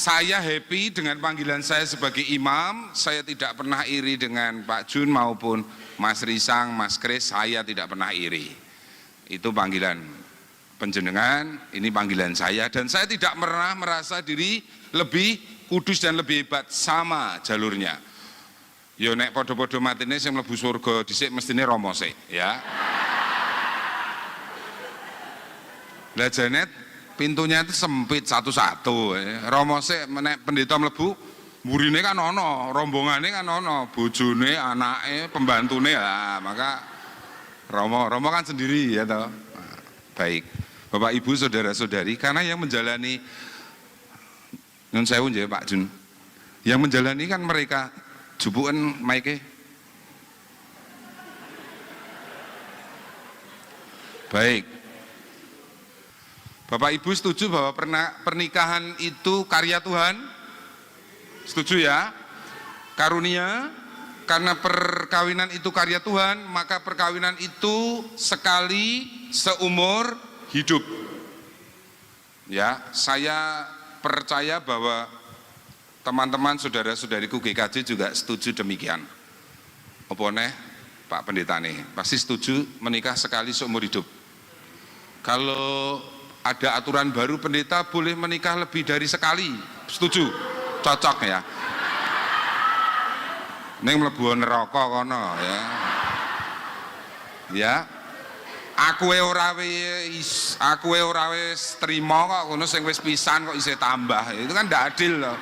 Saya happy dengan panggilan saya sebagai imam. Saya tidak pernah iri dengan Pak Jun maupun Mas Risang, Mas Kris. Saya tidak pernah iri. Itu panggilan penjenengan, ini panggilan saya. Dan saya tidak pernah merasa diri lebih kudus dan lebih hebat, sama jalurnya. Yo nek podo-podo matine sing mlebu surga dhisik mestine Romo sik, ya. Lah Janet pintunya itu sempit satu-satu. Romo sik nek pendeta mlebu mburine kan ana, rombongane kan ana, bojone, anake, pembantune lah. Maka Romo kan sendiri ya toh. Baik. Bapak Ibu saudara-saudari, karena yang menjalani nyun sewu nggih Pak Jun. Yang menjalani kan mereka jubuken maike. Baik. Bapak Ibu setuju bahwa pernikahan itu karya Tuhan? Setuju ya? Karunia, karena perkawinan itu karya Tuhan, maka perkawinan itu sekali seumur hidup. Ya, saya percaya bahwa teman-teman saudara-saudariku GKJ juga setuju demikian. Apa neh Pak Pendeta nih, pasti setuju menikah sekali seumur hidup. Kalau ada aturan baru pendeta boleh menikah lebih dari sekali, setuju? Cocok ya? Ning mlebu neraka kono ya. Ya. Aku ora wis trima kok ngono sing wis pisan kok isih tambah. Itu kan ndak adil loh.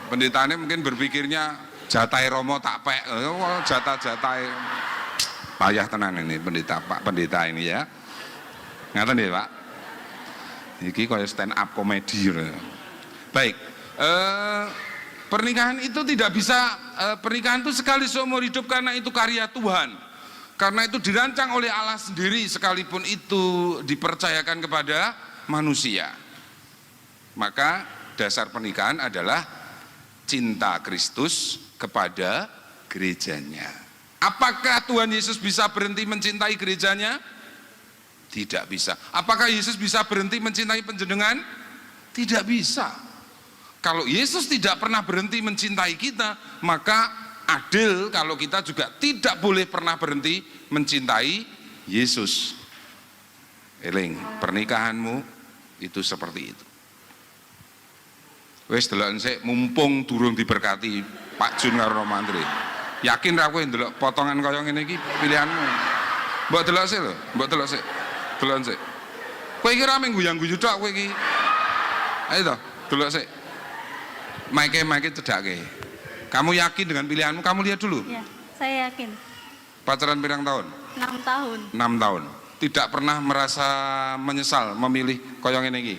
Pendetane mungkin berpikirnya jatahe Romo tak pek. Jatah-jatahe payah tenan ini pendeta, Pak Pendeta ini ya. Ngaten nggih, Pak? Iki kaya stand up komedi. Baik. Pernikahan itu tidak bisa, pernikahan itu sekali seumur hidup karena itu karya Tuhan. Karena itu dirancang oleh Allah sendiri, sekalipun itu dipercayakan kepada manusia. Maka dasar pernikahan adalah cinta Kristus kepada gerejanya. Apakah Tuhan Yesus bisa berhenti mencintai gerejanya? Tidak bisa. Apakah Yesus bisa berhenti mencintai panjenengan? Tidak bisa. Kalau Yesus tidak pernah berhenti mencintai kita, maka adil kalau kita juga tidak boleh pernah berhenti mencintai Yesus. Eling, pernikahanmu itu seperti itu. Wes deloken sik mumpung durung diberkati Pak Jun karo Romantri. Yakin ra kowe ndelok potongan kaya ngene iki pilihanmu. Mbok delok sik lho, mbok delok sik. Delok sik. Kowe iki ra mung guyang-guyu tok kowe iki. Ayo to, delok sik. Maike cedake. Kamu yakin dengan pilihanmu? Kamu lihat dulu. Ya, saya yakin. Pacaran pirang tahun? 6 tahun. 6 tahun. Tidak pernah merasa menyesal memilih koyong ini?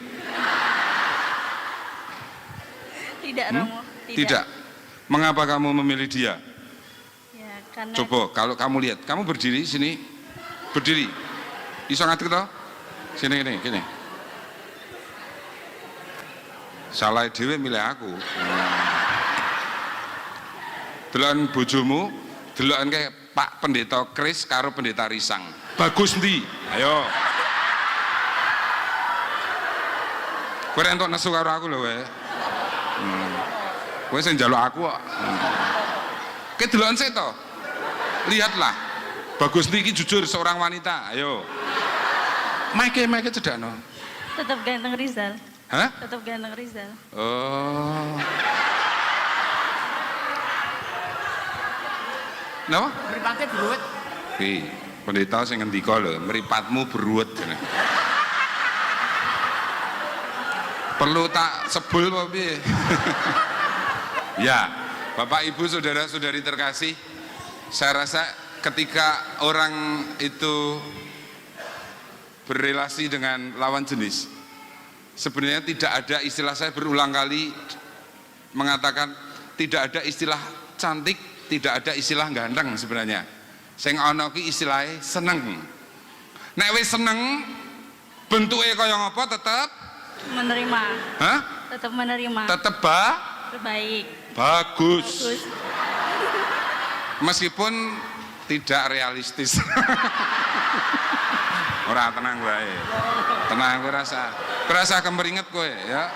Tidak, Romo. Tidak. Mengapa kamu memilih dia? Ya, karena Coba kalau kamu lihat, kamu berdiri sini, berdiri. Iso ngadeg toh? Sini gini. Salah dhewe milih aku. Deloken bojomu, deloken kayak Pak Pendeta Kris karo Pendeta Risang. Bagus ndi? Ayo. Kowe entuk nesu karo aku lho wae. Kowe sing njaluk aku kok. Kowe deloken sik to. Lihatlah. Bagus ndi iki jujur seorang wanita. Ayo. Maike cedakno. tetap ganteng Rizal. Hah? Tetap ganteng Rizal. Oh. Napa? Mripate beruwet. Pendeta sing ngendika lho, mripatmu beruwet. Perlu tak sebul apa piye? Ya, Bapak Ibu saudara-saudari terkasih, saya rasa ketika orang itu berrelasi dengan lawan jenis, sebenarnya tidak ada istilah, saya berulang kali mengatakan tidak ada istilah cantik, tidak ada istilah ganteng sebenarnya. Sing ana ki istilahnya seneng. Nek wis seneng, bentuke kaya ngapa tetep Menerima. hah? Tetap menerima. Tetep Terbaik. bagus. Bagus. Meskipun tidak realistis. Ora, tenang wae. Tenang kowe rasa kemeringet kowe ya.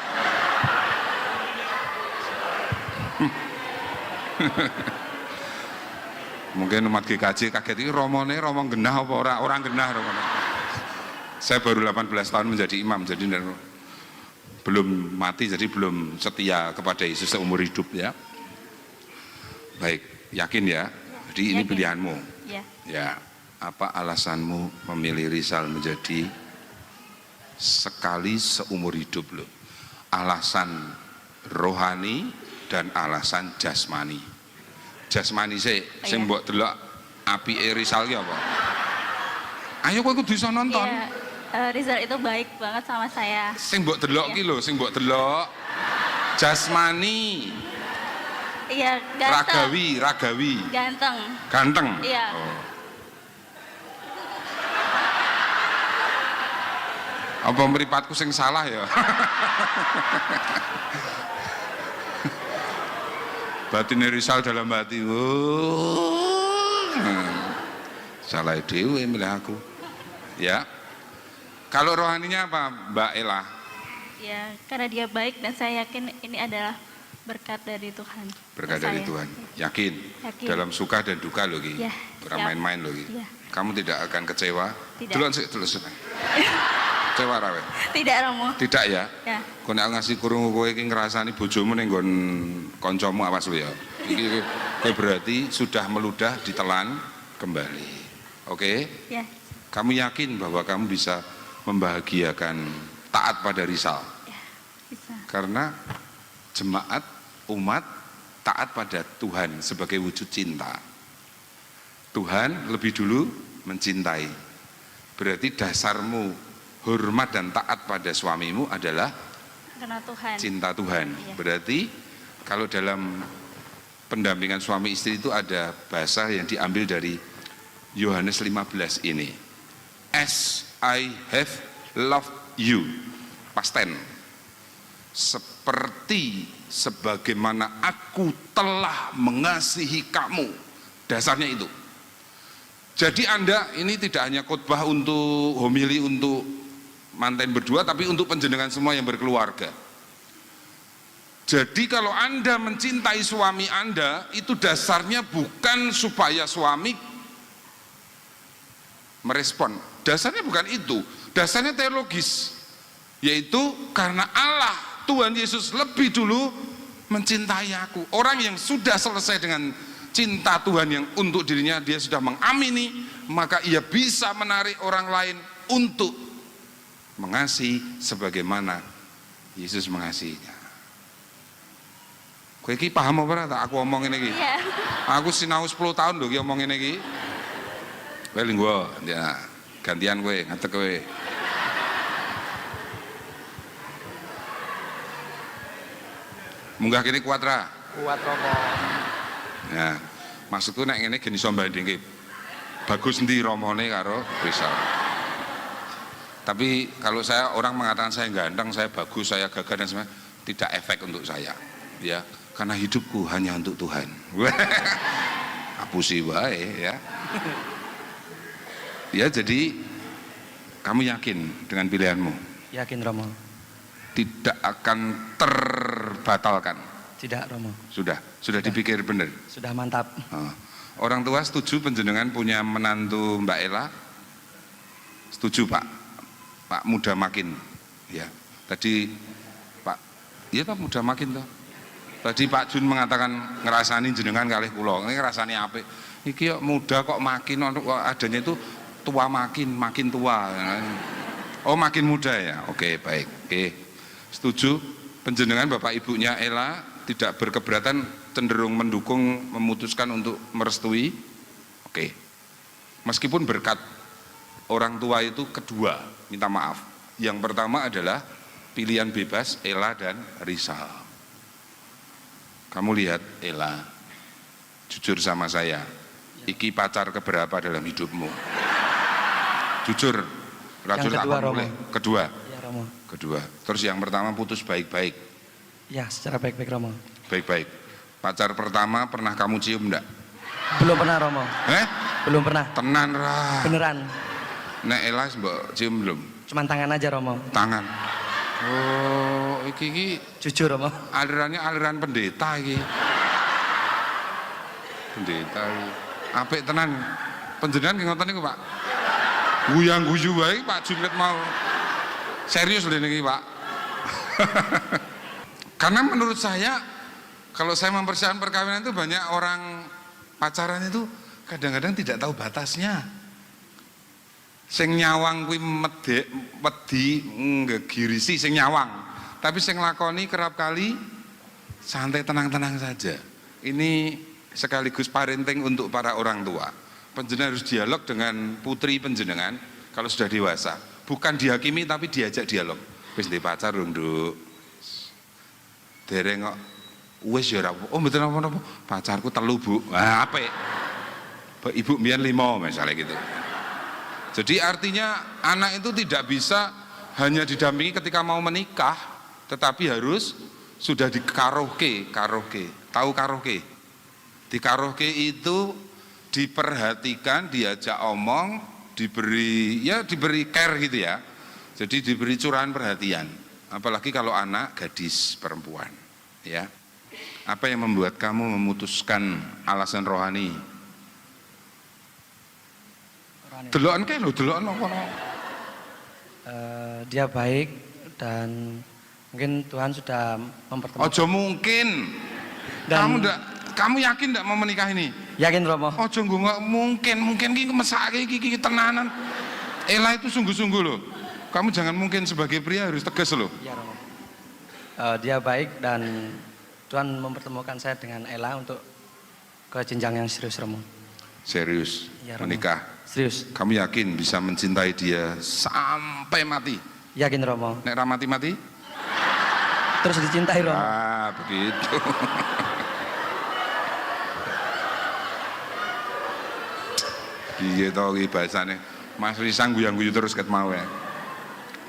Mungkin umat GKJ kaget ini romone romong genah apa orang genah romone. Saya baru 18 tahun menjadi imam, jadi belum mati, jadi belum setia kepada Yesus seumur hidup ya. Baik, yakin ya? Jadi ini Yakin. pilihanmu. Ya. Ya, apa alasanmu memilih Rizal menjadi sekali seumur hidup loh? Alasan rohani dan alasan jasmani. Jasmani sing mbok delok apike Rizal ki apa? Ayo kowe kudu iso nonton. Iya, Rizal itu baik banget sama saya. Sing mbok delok ki lho, sing mbok delok jasmani, Iya, ganteng. ragawi, Ganteng. ganteng. Iya. Oh. Apa mripatku sing salah ya? Batin Rizal dalam hati, salah dewe milih aku. Ya. Kalau rohaninya apa, Mbak Ella? Ya, karena dia baik dan saya yakin ini adalah berkat dari Tuhan. Berkat Buat dari saya. Tuhan. Yakin? Yakin. Dalam suka dan duka loh, Gi. Ya, Bukan siap. main-main loh, Gi. Ya. Kamu tidak akan kecewa. Tidak. Duluan sih, dulu seneng. Kecewa rawe. Tidak, Romo. Tidak ya? Ya. Kau nek ngasih kurung kowe iki ngrasani bojomu ning nggon kancamu awas lu ya. Iki kowe berarti sudah meludah ditelan kembali. Oke? Ya. Kamu yakin bahwa kamu bisa membahagiakan taat pada Rizal? Ya. Bisa. Karena jemaat umat taat pada Tuhan sebagai wujud cinta. Tuhan lebih dulu mencintai. Berarti dasarmu hormat dan taat pada suamimu adalah Karena Tuhan. cinta Tuhan. Iya. Berarti kalau dalam pendampingan suami istri itu ada bahasa yang diambil dari Yohanes 15 ini. As I have loved you. Past tense. Seperti sebagaimana aku telah mengasihi kamu. Dasarnya itu. Jadi Anda ini tidak hanya khotbah untuk homili untuk manten berdua, tapi untuk penjenengan semua yang berkeluarga. Jadi kalau Anda mencintai suami Anda, itu dasarnya bukan supaya suami merespon. Dasarnya bukan itu. Dasarnya teologis. Yaitu karena Allah, Tuhan Yesus lebih dulu mencintai aku. Orang yang sudah selesai dengan cinta Tuhan yang untuk dirinya, dia sudah mengamini, maka ia bisa menarik orang lain untuk mengasihi sebagaimana Yesus mengasihinya. Kowe iki paham apa ora tak aku omong ngene iki? Iya. Aku sinau 10 tahun lho iki omong ngene iki. Kowe linggo, ya gantian kowe, ngadeg kowe. Munggah kene kuat ra? Kuat Romo. Ya, maksudku nek ngene geni iso bandingke. Bagus endi romone karo Rizal. Tapi kalau saya orang mengatakan saya ganteng, saya bagus, saya gagah dan sebagainya, tidak efek untuk saya. Ya, karena hidupku hanya untuk Tuhan. Apusi wae ya. Ya, jadi kamu yakin dengan pilihanmu? Yakin Romo? Tidak akan terbatalkan. Tidak Romo. Sudah dipikir benar. Sudah mantap. Oh. Orang tua setuju penjenengan punya menantu Mbak Ella? Setuju Pak? Pak muda makin, ya. Tadi Pak, iya Pak muda makin toh. Tadi Pak Jun mengatakan ngerasani jenengan kalih kula. Ini ngerasani apik. Iki kok muda kok makin, kok adanya itu tua makin tua. Oh makin muda ya. Oke baik. Oke. Setuju penjenengan Bapak Ibunya Ella tidak berkeberatan, cenderung mendukung, memutuskan untuk merestui. Oke. Meskipun berkat orang tua itu kedua, minta maaf. Yang pertama adalah pilihan bebas Ella dan Rizal. Kamu lihat Ella, jujur sama saya, iki pacar keberapa dalam hidupmu? Jujur, Yang kedua, Romo. Kedua. Ya Romo. Kedua. Terus yang pertama putus baik-baik. Ya secara baik-baik Romo. Baik-baik. Pacar pertama pernah kamu cium enggak? Belum pernah Romo. Belum pernah. Tenan ra. Beneran. Nek Ella mbok cium belum? Cuman tangan aja Romo. Tangan. Oh, iki Jujur Romo. alirannya aliran pendeta iki. Pendeta. Apik tenan. Panjenengan nggih ngoten niku, Pak. Guyang guyu wae Pak Junet mau. Serius lho niki, Pak. Karena menurut saya kalau saya mempersiapkan perkawinan itu banyak orang pacaran itu kadang-kadang tidak tahu batasnya. Sing nyawang kuwi wedi ngegirisi sing nyawang. Tapi sing lakoni kerap kali santai tenang-tenang saja. Ini sekaligus parenting untuk para orang tua. Panjenengan harus dialog dengan putri panjenengan kalau sudah dewasa. Bukan dihakimi tapi diajak dialog. Wis ndek pacar lho, Nduk. Dereng kok wis ya ora. Oh mboten napa-napa. Pacarku 3, Bu. Wah, apik. Ibu mbiyen 5 misalnya gitu. Jadi artinya anak itu tidak bisa hanya didampingi ketika mau menikah, tetapi harus sudah dikarohke. Tahu karohke? Di karohke itu diperhatikan, diajak omong, diberi care gitu ya. Jadi diberi curahan perhatian. Apalagi kalau anak gadis perempuan, ya. Apa yang membuat kamu memutuskan alasan rohani? Delokan kae lho, delokan apa? Dia baik dan mungkin Tuhan sudah mempertemukan. Ojo mungkin. Dan kamu yakin enggak mau menikah ini? Yakin Romo. Ojo nggak mungkin ki mesake iki tenanan. Ela itu sungguh-sungguh loh. Kamu jangan mungkin sebagai pria harus tegas loh. Ya Romo. Dia baik dan Tuhan mempertemukan saya dengan Ella untuk ke jenjang yang serius Romo. Serius, Ya, Romo. menikah. Serius. Kamu yakin bisa mencintai dia sampai mati? Yakin Romo. Nek ra mati-mati? Terus dicintai Romo. Ah, begitu. Iya tau iki bahasane. Mas Risang guyang-guyu terus ket mau ya.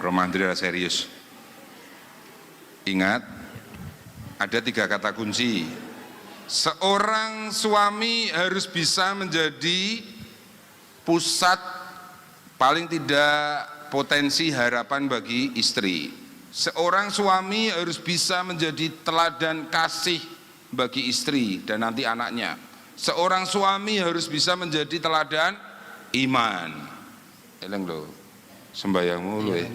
Romandri serius. Ingat, ada 3 kata kunci. Seorang suami harus bisa menjadi pusat paling tidak potensi harapan bagi istri. Seorang suami harus bisa menjadi teladan kasih bagi istri dan nanti anaknya. Seorang suami harus bisa menjadi teladan iman. Eleng lo, sembayangmu lo ya,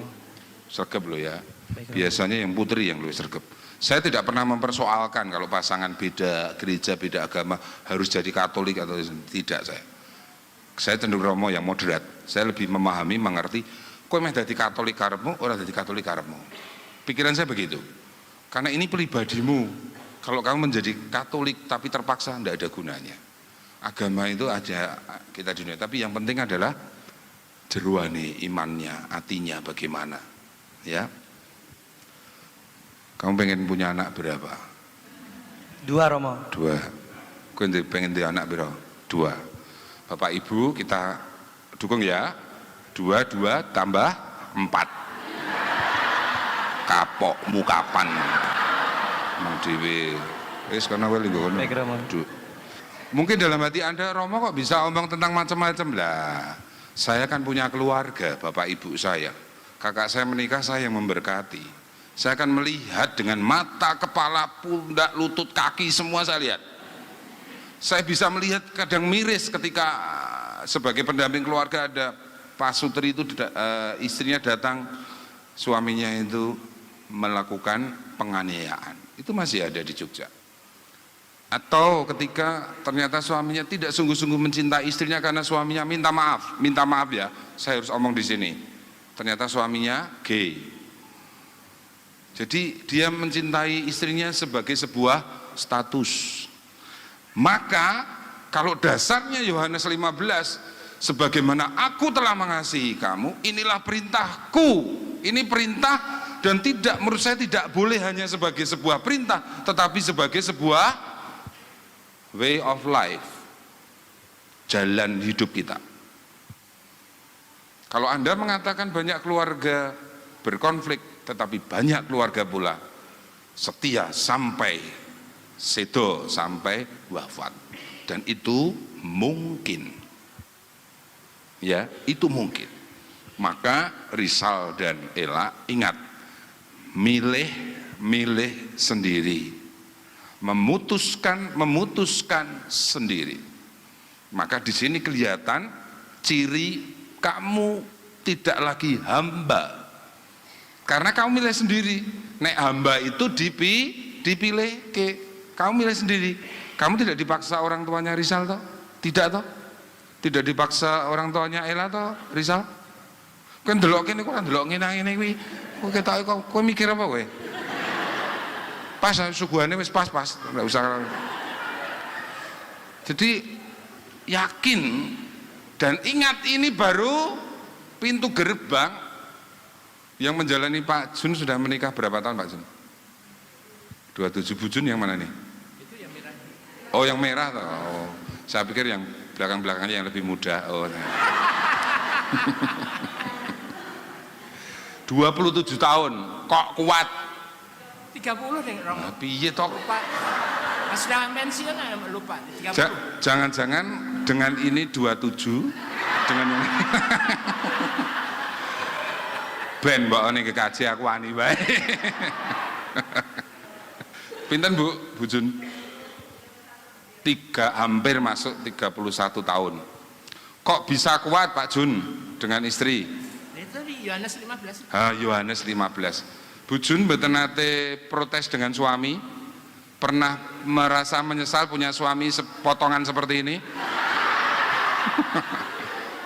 sergap lo ya. Biasanya yang putri yang lo sergap. Saya tidak pernah mempersoalkan kalau pasangan beda gereja, beda agama harus jadi Katolik atau tidak saya. Saya cenderung Romo yang moderat. Saya lebih memahami, mengerti. Kowe meh dadi Katolik karepmu, ora dadi Katolik karepmu. Pikiran saya begitu. Karena ini pribadimu. Kalau kamu menjadi Katolik tapi terpaksa, tidak ada gunanya. Agama itu ada kita di dunia, tapi yang penting adalah jeruane imannya, hatinya bagaimana. Ya. Kamu pengen punya anak berapa? 2 Romo. 2. Kowe pengen punya anak berapa? 2. Bapak Ibu kita dukung ya. 2 tambah 4. Kapokmu kapan? Mang dhewe. Wis kono wae lho ngono. Mungkin dalam hati Anda, Romo kok bisa omong tentang macam-macam lah. Saya kan punya keluarga, Bapak Ibu saya. Kakak saya menikah, saya yang memberkati. Saya akan melihat dengan mata, kepala, pundak, lutut, kaki, semua saya lihat. Saya bisa melihat kadang miris ketika sebagai pendamping keluarga ada Pak Sutri itu istrinya datang, suaminya itu melakukan penganiayaan. Itu masih ada di Jogja. Atau ketika ternyata suaminya tidak sungguh-sungguh mencintai istrinya karena suaminya minta maaf ya, saya harus omong di sini. Ternyata suaminya gay. Jadi dia mencintai istrinya sebagai sebuah status. Maka kalau dasarnya Yohanes 15, sebagaimana aku telah mengasihi kamu, inilah perintahku. Ini perintah dan tidak, menurut saya tidak boleh hanya sebagai sebuah perintah, tetapi sebagai sebuah way of life, jalan hidup kita. Kalau Anda mengatakan banyak keluarga berkonflik, tetapi banyak keluarga pula setia sampai sedo, sampai wafat, dan itu mungkin, ya itu mungkin. Maka Rizal dan Ella ingat, milih sendiri. memutuskan sendiri. Maka di sini kelihatan ciri kamu tidak lagi hamba. Karena kamu milih sendiri. Nek hamba itu dipilih ke. Kamu milih sendiri. Kamu tidak dipaksa orang tuanya Rizal toh? Tidak toh? Tidak dipaksa orang tuanya Ella toh, Rizal? Kan delok kene kok delok ngene kuwi. Kok ketoke kowe mikir apa kowe? Pas suguhane wis pas-pas, enggak usah. Jadi yakin dan ingat ini baru pintu gerbang yang menjalani Pak Jun. Sudah menikah berapa tahun Pak Jun? 27. Bu Jun yang mana nih? Itu yang merah. Oh yang merah toh. Oh, saya pikir yang belakang-belakangnya yang lebih muda. Oh. 27 tahun kok kuat? 30 nih Romo. Nah, piye toh? Lupa. Pas sudah pensiun lupa 30. Jangan-jangan dengan ini 27 dengan yang ben mbok ning kekaji aku wani bae. Pinten Bu Jun? Hampir masuk 31 tahun. Kok bisa kuat Pak Jun dengan istri? Itu di Yohanes 15. Yohanes 15. Bu Jun mboten nate protes dengan suami? Pernah merasa menyesal punya suami sepotongan seperti ini?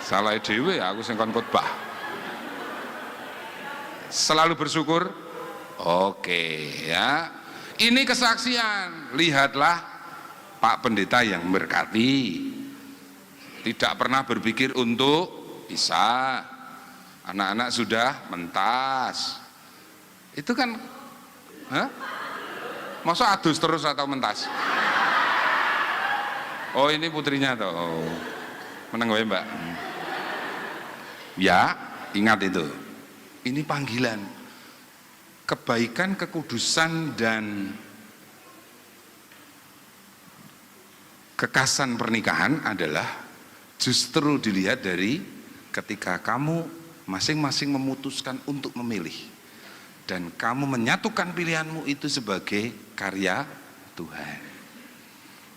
Salah dhewe aku sing kon khotbah. Selalu bersyukur? Oke ya. Ini kesaksian. Lihatlah Pak Pendeta yang memberkati. Tidak pernah berpikir untuk pisah. Anak-anak sudah mentas. Itu kan masa adus terus atau mentas? Oh ini putrinya toh. Oh. Meneng wae Mbak. Ya, ingat itu. Ini panggilan. Kebaikan, kekudusan dan kekasan pernikahan adalah justru dilihat dari ketika kamu masing-masing memutuskan untuk memilih dan kamu menyatukan pilihanmu itu sebagai karya Tuhan.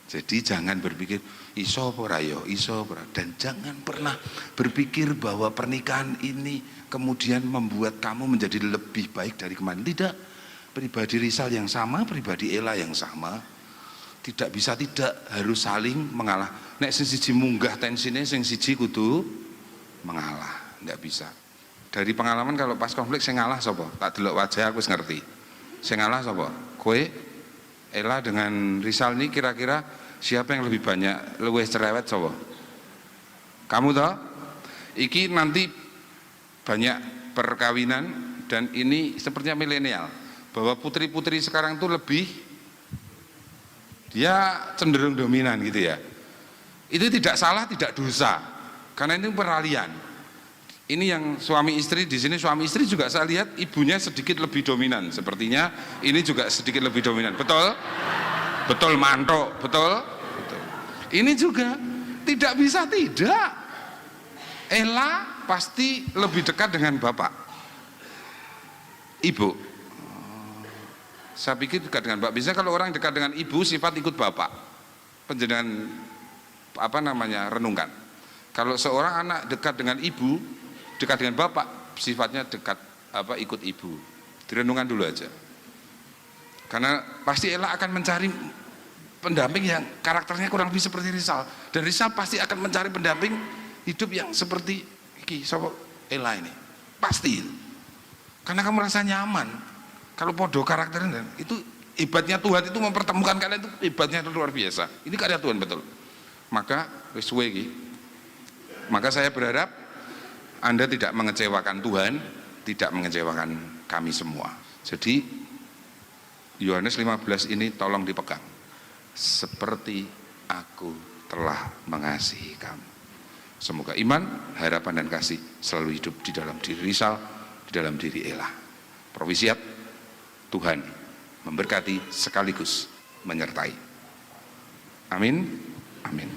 Jadi jangan berpikir iso ora yo, iso ora, dan jangan pernah berpikir bahwa pernikahan ini kemudian membuat kamu menjadi lebih baik dari kemarin. Tidak. Pribadi Rizal yang sama, pribadi Ella yang sama. Tidak bisa, tidak harus saling mengalah. Nek sing siji munggah tensine, sing siji kudu mengalah. Tidak bisa. Dari pengalaman kalau pas konflik sing ngalah sapa? Tak delok wajah aku wis ngerti. Sing ngalah sapa? Kowe, Ella dengan Rizal ini kira-kira siapa yang lebih banyak luwih cerewet sapa? Kamu toh? Iki nanti banyak perkawinan dan ini sepertinya milenial, bahwa putri-putri sekarang tuh lebih dia cenderung dominan gitu ya. Itu tidak salah, tidak dosa, karena ini peralihan. Ini yang suami istri di sini, suami istri juga saya lihat ibunya sedikit lebih dominan, sepertinya ini juga sedikit lebih dominan. Betul? Betul mantok, betul? Betul. Ini juga tidak bisa tidak. Ella pasti lebih dekat dengan bapak, ibu. Saya pikir dekat dengan bapak. Biasanya kalau orang dekat dengan ibu sifat ikut bapak. Penjenengan renungkan. Kalau seorang anak dekat dengan ibu, dekat dengan bapak, sifatnya dekat ikut ibu. Direnungkan dulu aja. Karena pasti Ella akan mencari pendamping yang karakternya kurang lebih seperti Rizal, dan Rizal pasti akan mencari pendamping hidup yang seperti sapa Ella ini. Pasti. Karena kamu merasa nyaman. Kalau podo karakternya itu hebatnya Tuhan itu mempertemukan kalian, itu hebatnya itu luar biasa. Ini karya Tuhan betul. Maka wis suwe iki. Maka saya berharap Anda tidak mengecewakan Tuhan, tidak mengecewakan kami semua. Jadi Yohanes 15 ini tolong dipegang. Seperti aku telah mengasihi kamu. Semoga iman, harapan dan kasih selalu hidup di dalam diri Rizal, di dalam diri Ella. Provisiat, Tuhan memberkati sekaligus menyertai. Amin. Amin.